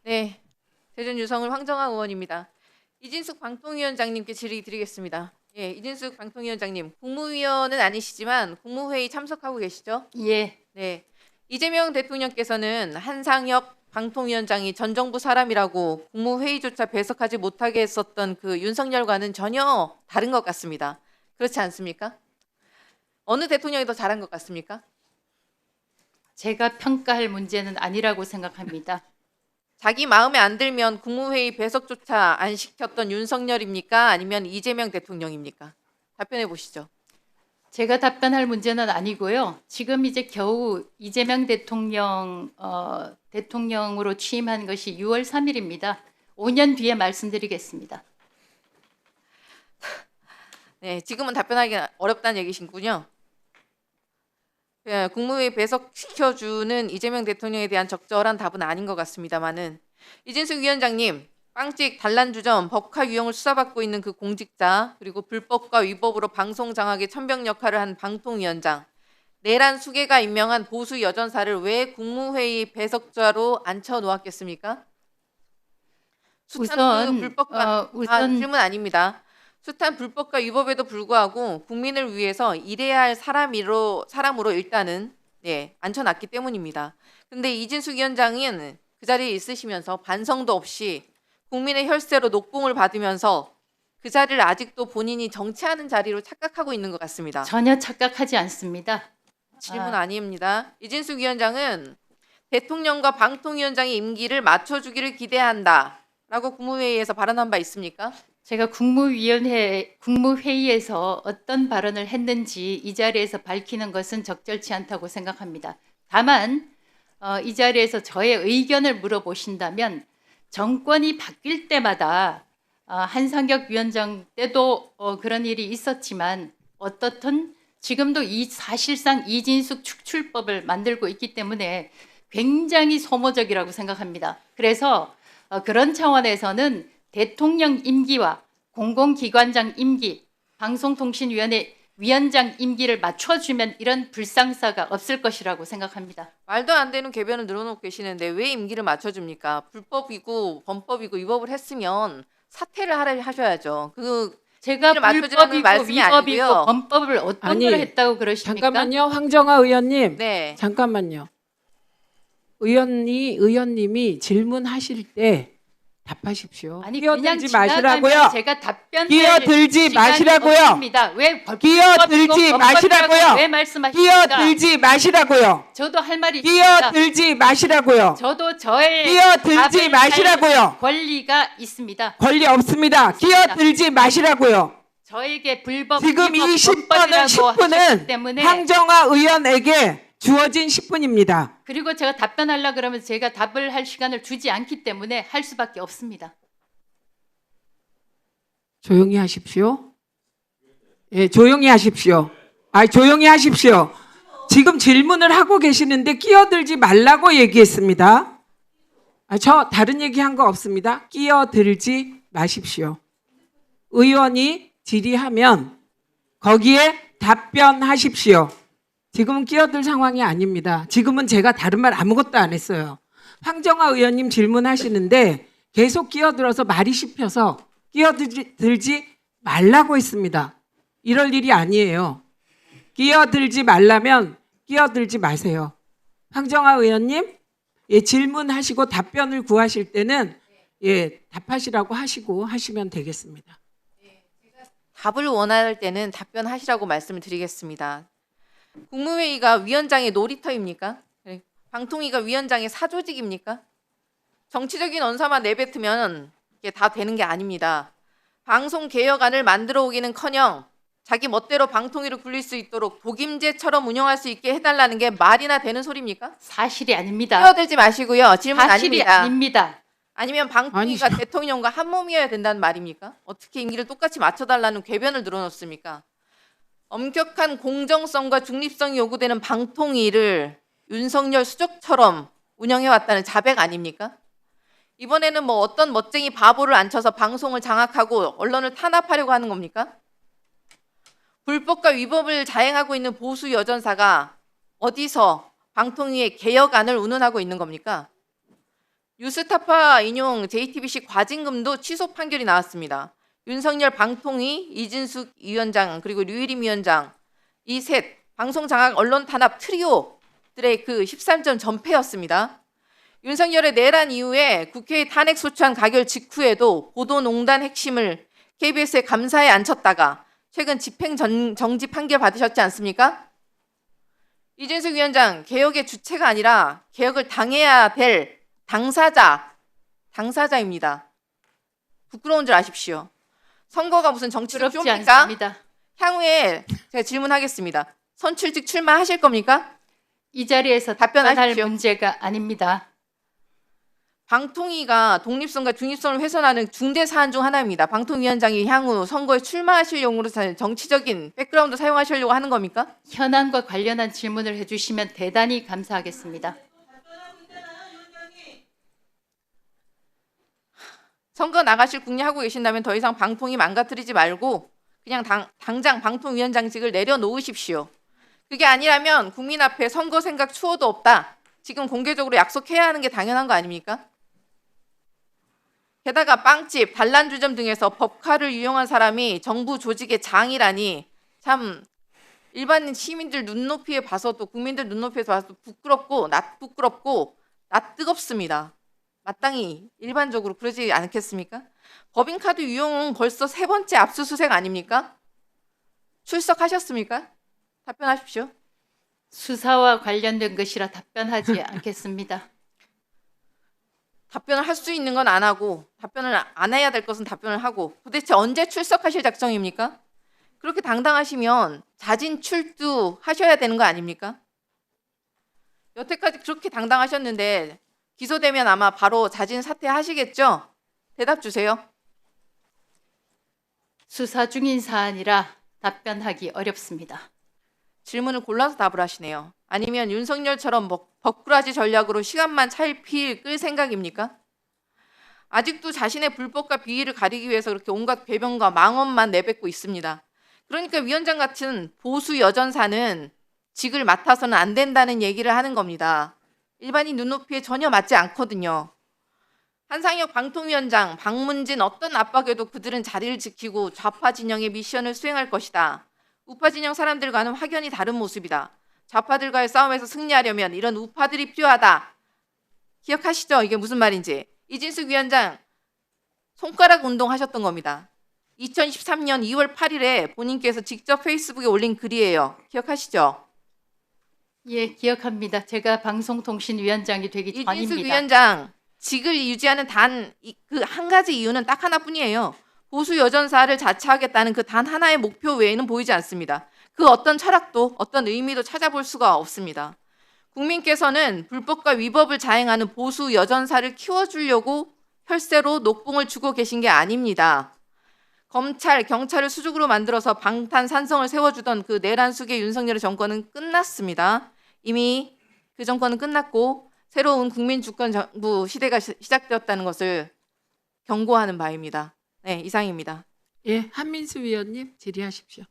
네, 대전 유성을 황정아 의원입니다. 이진숙 방통위원장님께 질의 드리겠습니다. 예, 이진숙 방통위원장님, 국무위원은 아니시지만 국무회의 참석하고 계시죠? 예, 네, 이재명 대통령께서는 한상혁 방통위원장이 전 정부 사람이라고 국무회의조차 배석하지 못하게 했었던 그 윤석열과는 전혀 다른 것 같습니다. 그렇지 않습니까? 어느 대통령이 더 잘한 것 같습니까? 제가 평가할 문제는 아니라고 생각합니다. 자기 마음에 안 들면 국무회의 배석조차 안 시켰던 윤석열입니까? 아니면 이재명 대통령입니까? 답변해 보시죠. 제가 답변할 문제는 아니고요. 지금 이제 겨우 이재명 대통령으로 취임한 것이 6월 3일입니다. 5년 뒤에 말씀드리겠습니다. 네, 지금은 답변하기 어렵다는 얘기신군요. 예, 국무회의 배석시켜주는 이재명 대통령에 대한 적절한 답은 아닌 것 같습니다만은 이진숙 위원장님, 빵찍 단란주점 법화 유형을 수사받고 있는 그 공직자 그리고 불법과 위법으로 방송 장악의 천병 역할을 한 방통위원장 내란 수괴가 임명한 보수 여전사를 왜 국무회의 배석자로 앉혀 놓았겠습니까? 숱한 그 불법과 질문 아닙니다. 숱한 불법과 위법에도 불구하고 국민을 위해서 일해야 할 사람으로 일단은 앉혀놨기 때문입니다. 근데 이진숙 위원장은 그 자리에 있으시면서 반성도 없이 국민의 혈세로 녹봉을 받으면서 그 자리를 아직도 본인이 정치하는 자리로 착각하고 있는 것 같습니다. 전혀 착각하지 않습니다. 질문 아닙니다. 이진숙 위원장은 대통령과 방통위원장의 임기를 맞춰주기를 기대한다라고 국무회의에서 발언한 바 있습니까? 제가 국무회의에서 어떤 발언을 했는지 이 자리에서 밝히는 것은 적절치 않다고 생각합니다. 다만 이 자리에서 저의 의견을 물어보신다면 정권이 바뀔 때마다 한상혁 위원장 때도 그런 일이 있었지만 어떻든 지금도 사실상 이진숙 축출법을 만들고 있기 때문에 굉장히 소모적이라고 생각합니다. 그래서 그런 차원에서는 대통령 임기와 공공기관장 임기, 방송통신위원회 위원장 임기를 맞춰주면 이런 불상사가 없을 것이라고 생각합니다. 말도 안 되는 궤변을 늘어놓고 계시는데 왜 임기를 맞춰줍니까? 불법이고 범법이고 위법을 했으면 사퇴를 하셔야죠. 제가 맞춰주라는 불법이고 말씀이 위법이고 아니고요. 범법을 어떤 걸 했다고 그러십니까? 잠깐만요, 황정아 의원님. 네. 잠깐만요. 의원님이 질문하실 때 답하십시오. 아니 그냥 끼어들지 지나가면 마시라고요. 제가 답변할 끼어들지 시간이 마시라고요. 없습니다. 왜 끼어들지 마시라고요. 왜 말씀하십니까? 끼어들지 마시라고요. 저도 할 말이 있습니다. 끼어들지 마시라고요. 저도 저의 끼어들지 답을 할 마시라고요. 권리가 있습니다. 권리 없습니다. 끼어들지 마시라고요. 저에게 불법 지금 이 위법 10분은 범법이라고 하셨기 때문에 황정아 의원에게 주어진 10분입니다. 그리고 제가 답변하려 그러면 제가 답을 할 시간을 주지 않기 때문에 할 수밖에 없습니다. 조용히 하십시오. 예, 조용히 하십시오. 조용히 하십시오. 지금 질문을 하고 계시는데 끼어들지 말라고 얘기했습니다. 저 다른 얘기한 거 없습니다. 끼어들지 마십시오. 의원이 질의하면 거기에 답변하십시오. 지금은 끼어들 상황이 아닙니다. 지금은 제가 다른 말 아무것도 안 했어요. 황정아 의원님 질문하시는데 계속 끼어들어서 말이 씹혀서 끼어들지 말라고 했습니다. 이럴 일이 아니에요. 끼어들지 말라면 끼어들지 마세요. 황정아 의원님, 질문하시고 답변을 구하실 때는 답하시라고 하시고 하시면 되겠습니다. 답을 원할 때는 답변하시라고 말씀을 드리겠습니다. 국무회의가 위원장의 놀이터입니까? 방통위가 위원장의 사조직입니까? 정치적인 언사만 내뱉으면 이게 다 되는 게 아닙니다. 방송개혁안을 만들어 오기는커녕 자기 멋대로 방통위를 굴릴 수 있도록 독임제처럼 운영할 수 있게 해달라는 게 말이나 되는 소리입니까? 사실이 아닙니다. 끼어들지 마시고요. 질문 사실이 아닙니다. 아닙니다. 아니면 방통위가 대통령과 한 몸이어야 된다는 말입니까? 어떻게 임기를 똑같이 맞춰달라는 궤변을 늘어놓습니까? 엄격한 공정성과 중립성이 요구되는 방통위를 윤석열 수족처럼 운영해왔다는 자백 아닙니까? 이번에는 뭐 어떤 멋쟁이 바보를 앉혀서 방송을 장악하고 언론을 탄압하려고 하는 겁니까? 불법과 위법을 자행하고 있는 보수 여전사가 어디서 방통위의 개혁안을 운운하고 있는 겁니까? 뉴스타파 인용 JTBC 과징금도 취소 판결이 나왔습니다. 윤석열 방통위, 이진숙 위원장 그리고 류일임 위원장 이 셋 방송 장악 언론 탄압 트리오들의 그 13점 전패였습니다. 윤석열의 내란 이후에 국회에 탄핵 소추안 가결 직후에도 보도농단 핵심을 KBS에 감사에 앉혔다가 최근 집행 정지 판결 받으셨지 않습니까? 이진숙 위원장, 개혁의 주체가 아니라 개혁을 당해야 될 당사자입니다. 부끄러운 줄 아십시오. 선거가 무슨 정치적 부럽지 쇼입니까? 않습니다. 향후에 제가 질문하겠습니다. 선출직 출마하실 겁니까? 이 자리에서 답변할 답변하십시오. 문제가 아닙니다. 방통위가 독립성과 중립성을 훼손하는 중대 사안 중 하나입니다. 방통위원장이 향후 선거에 출마하실 용으로 정치적인 백그라운드 사용하시려고 하는 겁니까? 현안과 관련한 질문을 해주시면 대단히 감사하겠습니다. 선거 나가실 궁리하고 계신다면 더 이상 방통위 망가뜨리지 말고 그냥 당장 방통위원장직을 내려놓으십시오. 그게 아니라면 국민 앞에 선거 생각 추호도 없다. 지금 공개적으로 약속해야 하는 게 당연한 거 아닙니까? 게다가 빵집, 단란주점 등에서 법카를 유용한 사람이 정부 조직의 장이라니 참 일반 시민들 눈높이에 봐서도 국민들 눈높이에서 봐서도 부끄럽고 낯 뜨겁습니다. 마땅히 일반적으로 그러지 않겠습니까? 법인카드 유용은 벌써 3번째 압수수색 아닙니까? 출석하셨습니까? 답변하십시오. 수사와 관련된 것이라 답변하지 않겠습니다. 답변을 할 수 있는 건 안 하고 답변을 안 해야 될 것은 답변을 하고 도대체 언제 출석하실 작정입니까? 그렇게 당당하시면 자진 출두하셔야 되는 거 아닙니까? 여태까지 그렇게 당당하셨는데 기소되면 아마 바로 자진 사퇴하시겠죠? 대답 주세요. 수사 중인 사안이라 답변하기 어렵습니다. 질문을 골라서 답을 하시네요. 아니면 윤석열처럼 버꾸라지 전략으로 시간만 찰필 끌 생각입니까? 아직도 자신의 불법과 비위를 가리기 위해서 그렇게 온갖 궤변과 망언만 내뱉고 있습니다. 그러니까 위원장 같은 보수 여전사는 직을 맡아서는 안 된다는 얘기를 하는 겁니다. 일반인 눈높이에 전혀 맞지 않거든요. 한상혁 방통위원장, 박문진 어떤 압박에도 그들은 자리를 지키고 좌파 진영의 미션을 수행할 것이다. 우파 진영 사람들과는 확연히 다른 모습이다. 좌파들과의 싸움에서 승리하려면 이런 우파들이 필요하다. 기억하시죠? 이게 무슨 말인지. 이진숙 위원장 손가락 운동하셨던 겁니다. 2013년 2월 8일에 본인께서 직접 페이스북에 올린 글이에요. 기억하시죠? 예, 기억합니다. 제가 방송통신위원장이 되기 이진숙 전입니다. 위원장 직을 유지하는 단 그 한 가지 이유는 딱 하나뿐이에요. 보수 여전사를 자처하겠다는 그 단 하나의 목표 외에는 보이지 않습니다. 그 어떤 철학도 어떤 의미도 찾아볼 수가 없습니다. 국민께서는 불법과 위법을 자행하는 보수 여전사를 키워주려고 혈세로 녹봉을 주고 계신 게 아닙니다. 검찰, 경찰을 수직으로 만들어서 방탄산성을 세워주던 그 내란 속의 윤석열의 정권은 끝났습니다. 이미 그 정권은 끝났고 새로운 국민주권정부 시대가 시작되었다는 것을 경고하는 바입니다. 네, 이상입니다. 예, 한민수 위원님 질의하십시오.